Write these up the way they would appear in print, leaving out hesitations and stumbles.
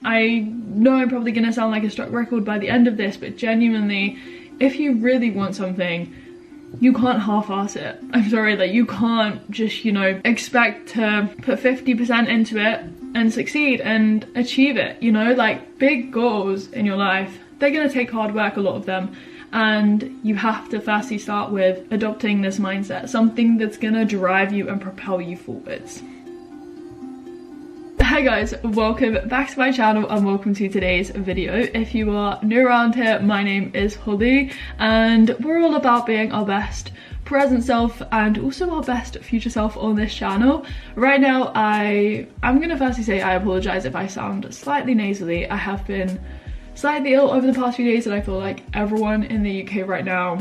I know I'm probably gonna sound like a stuck record by the end of this, but genuinely, if you really want something, you can't half-ass it. I'm sorry, like you can't just, you know, expect to put 50% into it and succeed and achieve it, you know? Like big goals in your life, they're gonna take hard work, a lot of them, and you have to firstly start with adopting this mindset, something that's gonna drive you and propel you forwards. Hi guys, welcome back to my channel and welcome to today's video. If you are new around here, my name is Holly and we're all about being our best present self and also our best future self on this channel. Right now, I'm gonna firstly say I apologize if I sound slightly nasally. I have been slightly ill over the past few days and I feel like everyone in the UK right now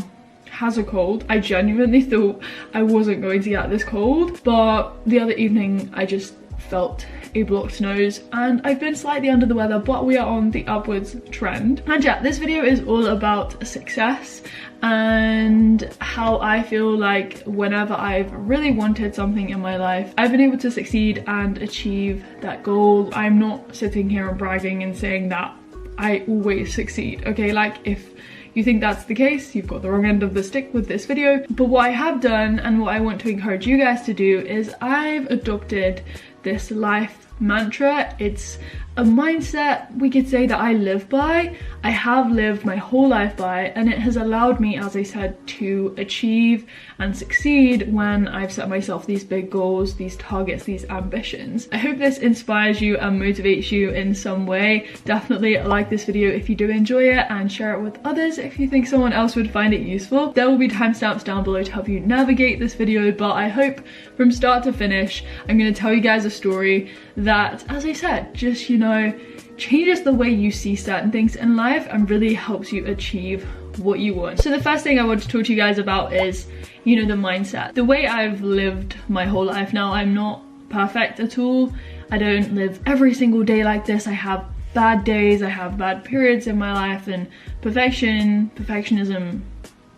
has a cold. I genuinely thought I wasn't going to get this cold, but the other evening I just felt a blocked nose and I've been slightly under the weather, but we are on the upwards trend. And yeah, this video is all about success and how I feel like whenever I've really wanted something in my life, I've been able to succeed and achieve that goal. I'm not sitting here and bragging and saying that I always succeed, okay? Like if you think that's the case, you've got the wrong end of the stick with this video. But what I have done and what I want to encourage you guys to do is I've adopted this life mantra. It's a mindset, we could say, that I live by. I have lived my whole life by, and it has allowed me, as I said, to achieve and succeed when I've set myself these big goals, these targets, these ambitions. I hope this inspires you and motivates you in some way. Definitely like this video if you do enjoy it and share it with others if you think someone else would find it useful. There will be timestamps down below to help you navigate this video, but I hope from start to finish, I'm going to tell you guys a story that, as I said, just, you know, changes the way you see certain things in life and really helps you achieve what you want. So the first thing I want to talk to you guys about is, you know, the mindset. The way I've lived my whole life now, I'm not perfect at all. I don't live every single day like this. I have bad days, I have bad periods in my life, and perfectionism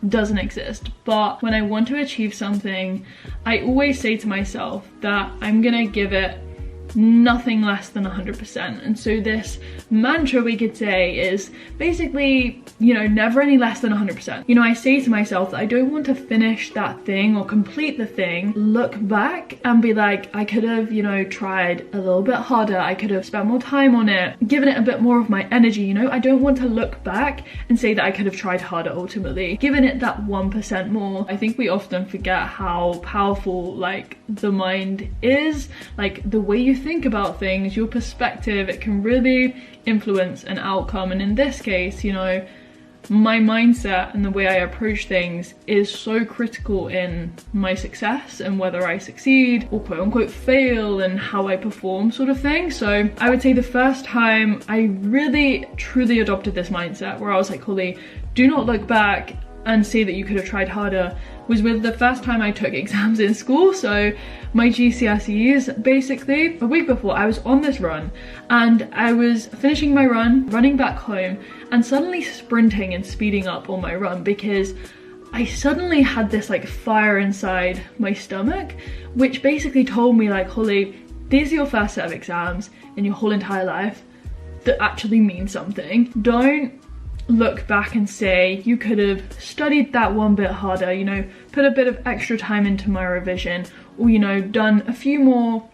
doesn't exist. But when I want to achieve something, I always say to myself that I'm gonna give it nothing less than 100%. And so this mantra, we could say, is basically, you know, never any less than 100%. You know, I say to myself that I don't want to finish that thing or complete the thing, look back and be like, I could have, you know, tried a little bit harder, I could have spent more time on it, given it a bit more of my energy. You know, I don't want to look back and say that I could have tried harder, ultimately given it that 1% more. I think we often forget how powerful like the mind is, like the way you think about things, your perspective, it can really influence an outcome. And in this case, you know, my mindset and the way I approach things is so critical in my success and whether I succeed or quote unquote fail and how I perform, sort of thing. So I would say the first time I really truly adopted this mindset where I was like, Holly, do not look back and say that you could have tried harder, was with the first time I took exams in school. So my GCSEs, basically a week before, I was on this run and I was finishing my run, running back home, and suddenly sprinting and speeding up on my run because I suddenly had this like fire inside my stomach, which basically told me like, Holly, these are your first set of exams in your whole entire life that actually mean something. Don't look back and say you could have studied that one bit harder, you know, put a bit of extra time into my revision, or, you know, done a few more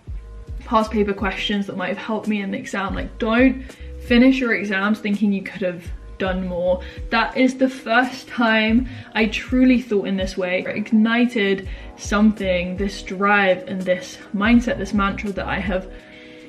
past paper questions that might have helped me in the exam. Like, don't finish your exams thinking you could have done more. That is the first time I truly thought in this way. It ignited something, this drive and this mindset, this mantra that I have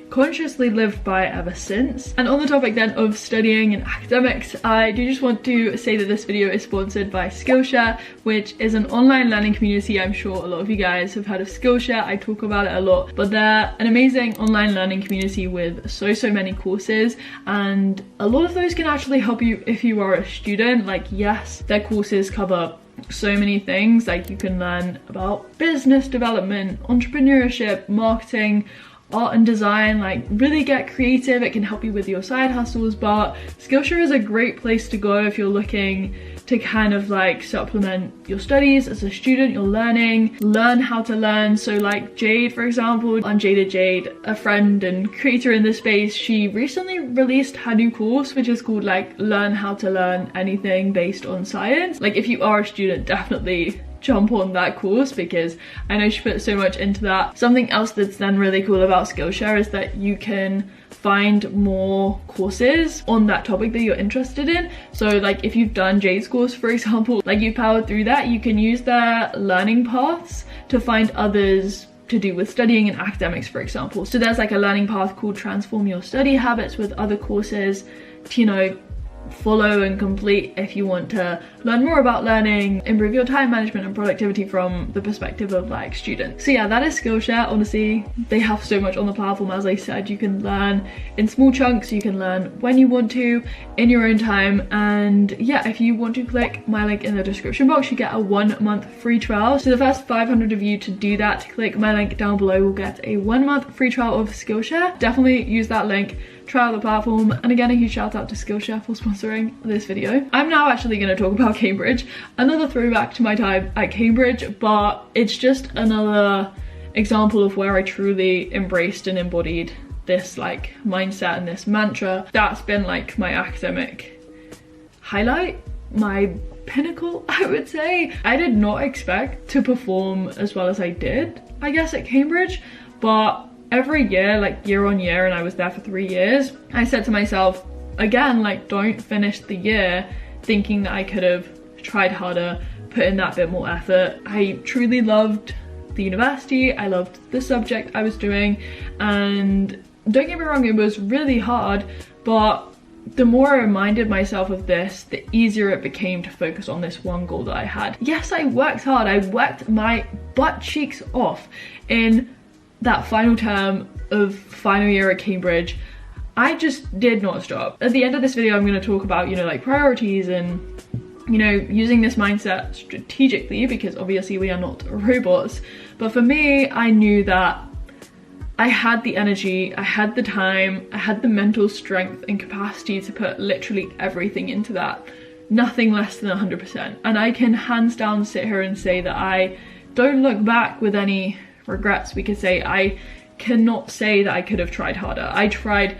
consciously lived by ever since. And on the topic then of studying and academics, I do just want to say that this video is sponsored by Skillshare, which is an online learning community. I'm sure a lot of you guys have heard of Skillshare. I talk about it a lot, but they're an amazing online learning community with so many courses, and a lot of those can actually help you if you are a student. Like, yes, their courses cover so many things. Like, you can learn about business development, entrepreneurship, marketing, art and design, like really get creative. It can help you with your side hustles, but Skillshare is a great place to go if you're looking to kind of like supplement your studies as a student. You're learn how to learn. So like Jade, for example, Unjaded Jade, a friend and creator in this space, she recently released her new course, which is called like Learn How to Learn Anything Based on Science. Like if you are a student, definitely jump on that course because I know she put so much into that. Something else that's then really cool about Skillshare is that you can find more courses on that topic that you're interested in. So like if you've done Jade's course, for example, like you powered through that, you can use their learning paths to find others to do with studying and academics, for example. So there's like a learning path called Transform Your Study Habits with other courses to, you know, follow and complete if you want to learn more about learning, improve your time management and productivity from the perspective of like students. So yeah, that is Skillshare. Honestly, they have so much on the platform. As I said, you can learn in small chunks, you can learn when you want to in your own time. And yeah, if you want to click my link in the description box, you get a 1 month free trial. So the first 500 of you to do that, to click my link down below, will get a 1 month free trial of Skillshare. Definitely use that link, try out the platform. And again, a huge shout out to Skillshare for sponsoring this video. I'm now actually going to talk about Cambridge, another throwback to my time at Cambridge, but it's just another example of where I truly embraced and embodied this like mindset and this mantra. That's been like my academic highlight, my pinnacle, I would say. I did not expect to perform as well as I did, I guess, at Cambridge, but every year, like year on year, and I was there for 3 years, I said to myself, again, like don't finish the year thinking that I could have tried harder, put in that bit more effort. I truly loved the university, I loved the subject I was doing, and don't get me wrong, it was really hard, but the more I reminded myself of this, the easier it became to focus on this one goal that I had. Yes, I worked hard, I worked my butt cheeks off in that final term of final year at Cambridge. I just did not stop. At the end of this video, I'm going to talk about, you know, like priorities and, you know, using this mindset strategically, because obviously we are not robots. But for me, I knew that I had the energy, I had the time, I had the mental strength and capacity to put literally everything into that. Nothing less than 100%. And I can hands down sit here and say that I don't look back with any regrets. We could say I cannot say that I could have tried harder. I tried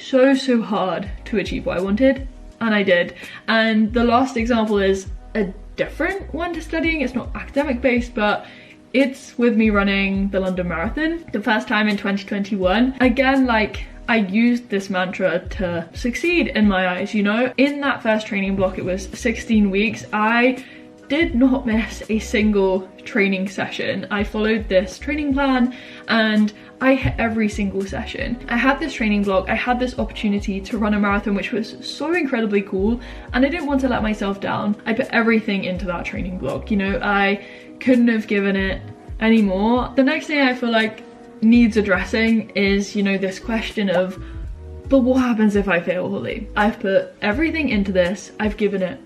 so hard to achieve what I wanted, and I did. And the last example is a different one to studying. It's not academic based, but it's with me running the London Marathon, the first time in 2021. Again, like I used this mantra to succeed in my eyes, you know. In that first training block, it was 16 weeks. I did not miss a single training session. I followed this training plan and I hit every single session. I had this training block, I had this opportunity to run a marathon, which was so incredibly cool, and I didn't want to let myself down. I put everything into that training block, you know. I couldn't have given it any more. The next thing I feel like needs addressing is, you know, this question of, but what happens if I fail, Holly? I've put everything into this, I've given it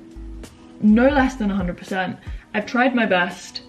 no less than 100%. I've tried my best.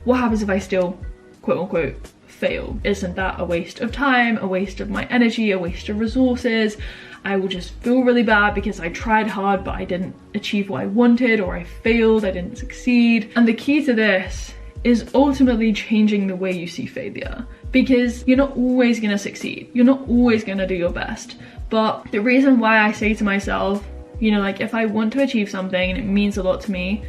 What happens if I still, quote unquote, fail? Isn't that a waste of time, a waste of my energy, a waste of resources? I will just feel really bad because I tried hard but I didn't achieve what I wanted, or I failed, I didn't succeed. And the key to this is ultimately changing the way you see failure, because you're not always gonna succeed. You're not always gonna do your best. But the reason why I say to myself, you know, like if I want to achieve something and it means a lot to me,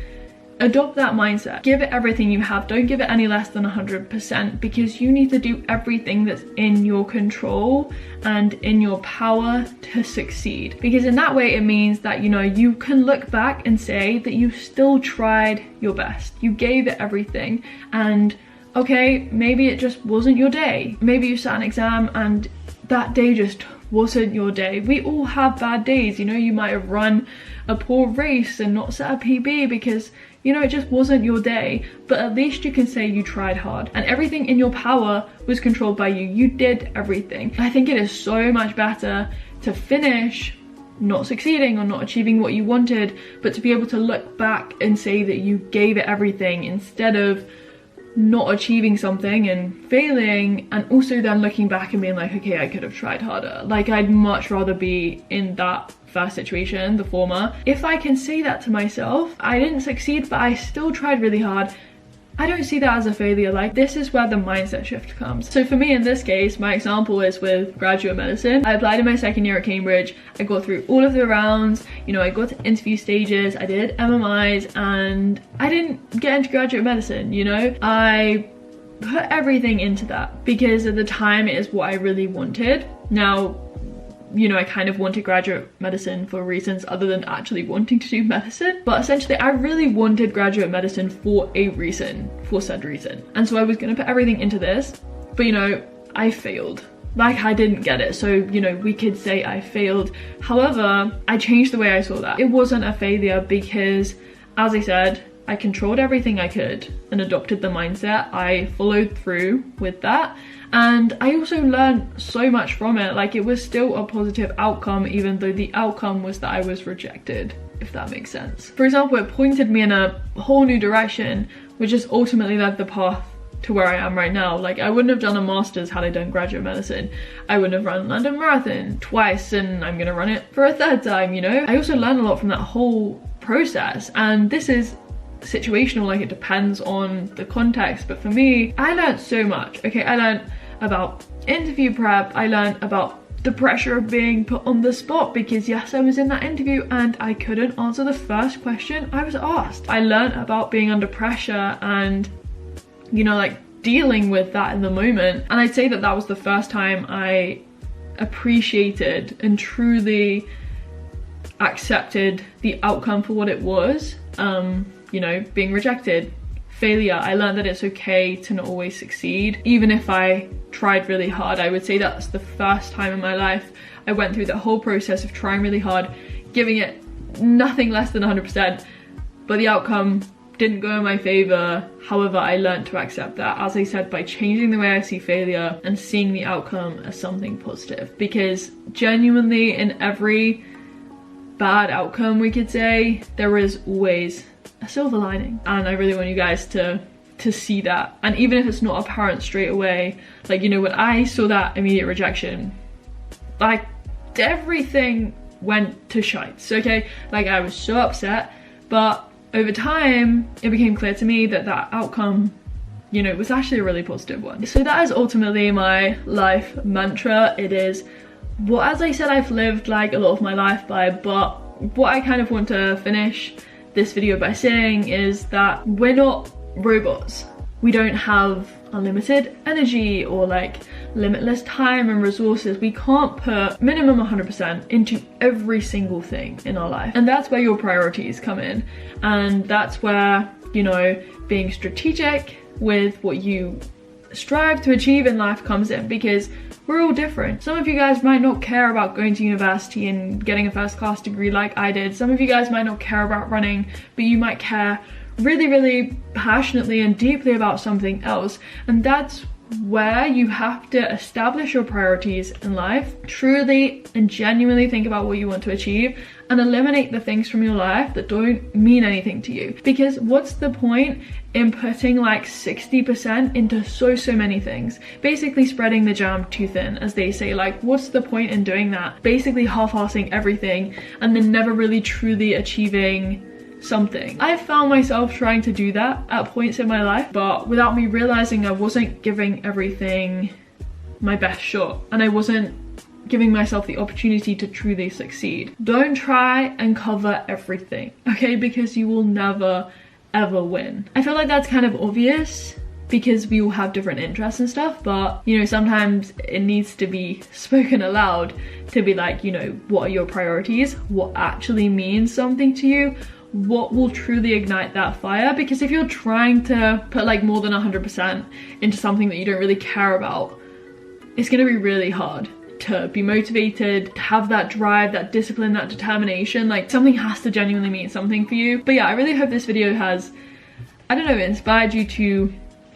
adopt that mindset. Give it everything you have. Don't give it any less than 100%, because you need to do everything that's in your control and in your power to succeed. Because in that way, it means that, you know, you can look back and say that you still tried your best. You gave it everything. And okay, maybe it just wasn't your day. Maybe you sat an exam and that day just wasn't your day. We all have bad days, you know. You might have run a poor race and not set a PB because, you know, it just wasn't your day, but at least you can say you tried hard and everything in your power was controlled by you. You did everything. I think it is so much better to finish not succeeding or not achieving what you wanted, but to be able to look back and say that you gave it everything, instead of not achieving something and failing, and also then looking back and being like, okay, I could have tried harder. Like, I'd much rather be in that first situation, the former. If I can say that to myself, I didn't succeed but I still tried really hard, I don't see that as a failure. Like, this is where the mindset shift comes. So for me in this case, my example is with graduate medicine. I applied in my second year at Cambridge. I got through all of the rounds, you know, I got to interview stages, I did MMIs, and I didn't get into graduate medicine, you know. I put everything into that because at the time it is what I really wanted. Now, you know, I kind of wanted graduate medicine for reasons other than actually wanting to do medicine, but essentially I really wanted graduate medicine for a reason, for said reason. And so I was going to put everything into this, but you know, I failed. Like, I didn't get it, so you know, we could say I failed. However, I changed the way I saw that. It wasn't a failure because, as I said, I controlled everything I could and adopted the mindset. I followed through with that, and I also learned so much from it. Like, it was still a positive outcome, even though the outcome was that I was rejected, if that makes sense. For example, it pointed me in a whole new direction, which has ultimately led the path to where I am right now. Like, I wouldn't have done a master's had I done graduate medicine. I wouldn't have run London Marathon twice, and I'm gonna run it for a third time, you know? I also learned a lot from that whole process, and this is situational, like it depends on the context, but for me, I learned so much. Okay, I learned about interview prep, I learned about the pressure of being put on the spot because yes, I was in that interview and I couldn't answer the first question I was asked. I learned about being under pressure and, you know, like dealing with that in the moment. And I'd say that that was the first time I appreciated and truly accepted the outcome for what it was. You know, being rejected, failure. I learned that it's okay to not always succeed, even if I tried really hard. I would say that's the first time in my life I went through the whole process of trying really hard, giving it nothing less than 100%, but the outcome didn't go in my favor. However, I learned to accept that, as I said, by changing the way I see failure and seeing the outcome as something positive. Because genuinely, in every bad outcome, we could say, there is always a silver lining, and I really want you guys to see that. And even if it's not apparent straight away, like, you know, when I saw that immediate rejection, like, everything went to shites, okay? Like, I was so upset, but over time it became clear to me that that outcome, you know, was actually a really positive one. So that is ultimately my life mantra. It is what, as I said, I've lived like a lot of my life by, but what I kind of want to finish this video by saying is that we're not robots. We don't have unlimited energy or like limitless time and resources. We can't put minimum 100% into every single thing in our life, and that's where your priorities come in, and that's where, you know, being strategic with what you strive to achieve in life comes in, because we're all different. Some of you guys might not care about going to university and getting a first class degree like I did. Some of you guys might not care about running, but you might care really, really passionately and deeply about something else. And that's where you have to establish your priorities in life, truly and genuinely think about what you want to achieve, and eliminate the things from your life that don't mean anything to you. Because what's the point in putting like 60% into so many things? Basically spreading the jam too thin, as they say. Like, what's the point in doing that? Basically half-assing everything and then never really truly achieving something. I found myself trying to do that at points in my life, but without me realizing I wasn't giving everything my best shot, and I wasn't giving myself the opportunity to truly succeed. Don't try and cover everything, okay? Because you will never ever win. I feel like that's kind of obvious because we all have different interests and stuff, but you know, sometimes it needs to be spoken aloud to be like, you know, what are your priorities? What actually means something to you? What will truly ignite that fire? Because if you're trying to put like more than 100% into something that you don't really care about, it's gonna be really hard to be motivated, to have that drive, that discipline, that determination. Like, something has to genuinely mean something for you. But yeah, I really hope this video has, I don't know, inspired you to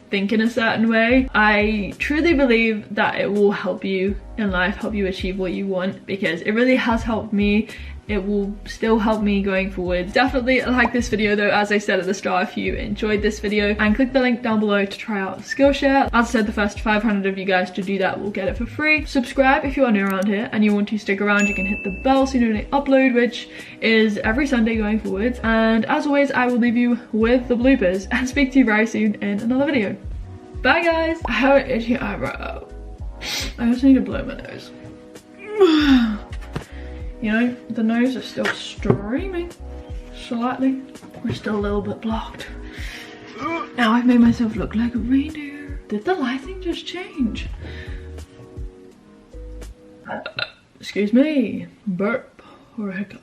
think in a certain way. I truly believe that it will help you in life help you achieve what you want, because it really has helped me. It will still help me going forward. Definitely like this video though, as I said at the start, if you enjoyed this video, and click the link down below to try out Skillshare. As I said, the first 500 of you guys to do that will get it for free. Subscribe if you are new around here and you want to stick around. You can hit the bell so you don't upload, which is every Sunday going forwards. And as always, I will leave you with the bloopers and speak to you very soon in another video. Bye guys. I have an itchy eyebrow. I also need to blow my nose. You know, the nose is still streaming slightly. We're still a little bit blocked. Now I've made myself look like a reindeer. Did the lighting just change? Excuse me, burp or a hiccup.